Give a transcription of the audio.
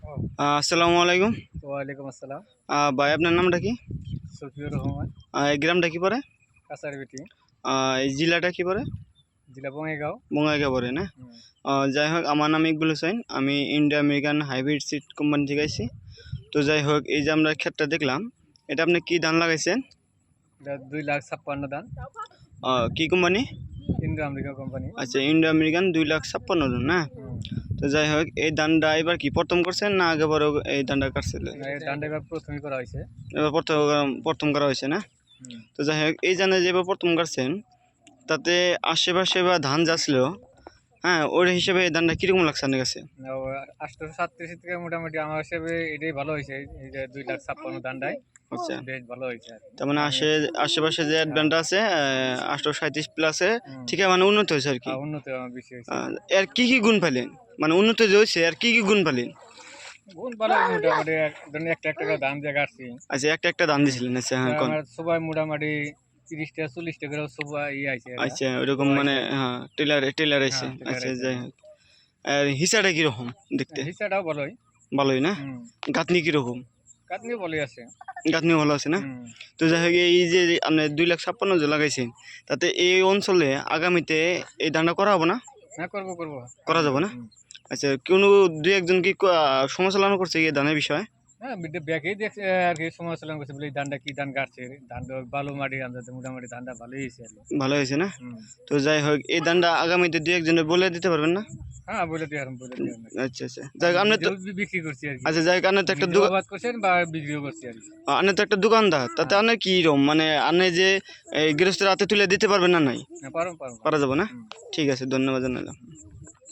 আসসালামু আলাইকুম। ওয়ালাইকুম আসসালাম। ভাই আপনার নামটা কি? সফিউর রহমান, এই গ্রামটা কি পড়ে? কাছাড়বিটি, এই জেলাটা কি পড়ে? জেলা বঙ্গাইগাঁও। বঙ্গাইগাঁও পড়ে না? হুম। যাই হোক আমার নাম ইকবাল হোসেন, আমি India American hybrid seed company থেকে আইছি। তো যাই হোক এই যে আমরা ক্ষেতটা দেখলাম, এটা আপনি কি ধান লাগাইছেন? এটা 2,56,000 দান, কি কোম্পানি? Indo America company. আচ্ছা, ইন্ডিয়া আমেরিকান 2,56,000 ধান না? হুম। তো যাই হোক এই ধানটা এবার কি প্রথম করছেন না আগে বড় এই ধানটা কাটছিল? না, এই ধানটা এবার প্রথমই করা হয়েছে। এবার প্রথম প্রথম করা হয়েছে না? হুম। তো যাই হোক এই ধানে যে এবার প্রথম কাটছেন, তাতে আশেপাশে বা ধান যাচ্ছিল, হ্যাঁ ওর হিসেবে এই ধানটা কিরকম লাগছে আপনার কাছে? 837 থেকে মোটামুটি আমার হিসেবে এটাই ভালো হয়েছে। এই যে 2,56,000 ধানটাই আচ্ছা, বেশ ভালো হয়েছে আর কি। তার মানে আশেপাশে যে ধানটা আছে 837 প্লাসে হুম। ঠিক মানে উন্নত হয়েছে আর কি। উন্নত আমার বেশি হয়েছে। এর কি কি গুণ পেলেন, মানে উন্নত যে হয়েছে আর কি কি গুণ পেলেন? গুণ ভালো, মোটামুটি ধরুন একটা একটা করে ধান দিয়ে কাটছি। আচ্ছা, একটা একটা ধান দিয়েছিলেন? আচ্ছা হ্যাঁ, কোন? আমার সবাই মোটামুটি 30টা 40টা করে সবাই আইছে। আচ্ছা ওইরকম মানে হ্যাঁ, টেলার টেলার আছে। হ্যাঁ, টেলার আচ্ছা আইছে। যাই হোক, আর হিসাটা কিরকম দেখতে? হিসাটাও ভালোই। ভালোই না? হুম। গাঁথনি কিরকম? কাটনি ভালোই আছে। গাঁথনি ভালো আছে না? হুম। তো যাই হোক এই যে আপনি 2,56,000 যে লাগাইছেন, তাতে এই অঞ্চলে আগামীতে এই ধানটা করা হবে না? হ্যাঁ, করবো। করা যাবে না? হুম। আচ্ছা, কোনো দুই একজন কি সমালোচনা করছে এই ধানের বিষয়ে? হ্যাঁ, ব্যাকেই দেখছে আর কি, সমালোচনা করছে বলে এই ধানটা কি ধান কাটছে। ধানটা ভালো মাটি আনতে মোটামুটি ধানটা ভালোই হয়েছে আর কি। ভালো হয়েছে না? হুম। তো যাই হোক এই ধানটা আগামীতে দুই একজনের বলে দিতে পারবেন না? হ্যাঁ, বলে দিয়ে আচ্ছা আচ্ছা, যাই হোক আপনি তো, বিক্রি করছি আর কি। আচ্ছা যাই হোক আপনি তো একটা নিজেও আবাদ করছেন বা বিক্রিও করছি আর কি। আপনি তো একটা দোকানদার, তাতে আপনার কি রকম মানে আপনি যে এই গৃহস্থের হাতে তুলে দিতে পারবেন না নাই? হ্যাঁ, পারো। পারা যাবে না? হুম। ঠিক আছে, ধন্যবাদ জানালাম।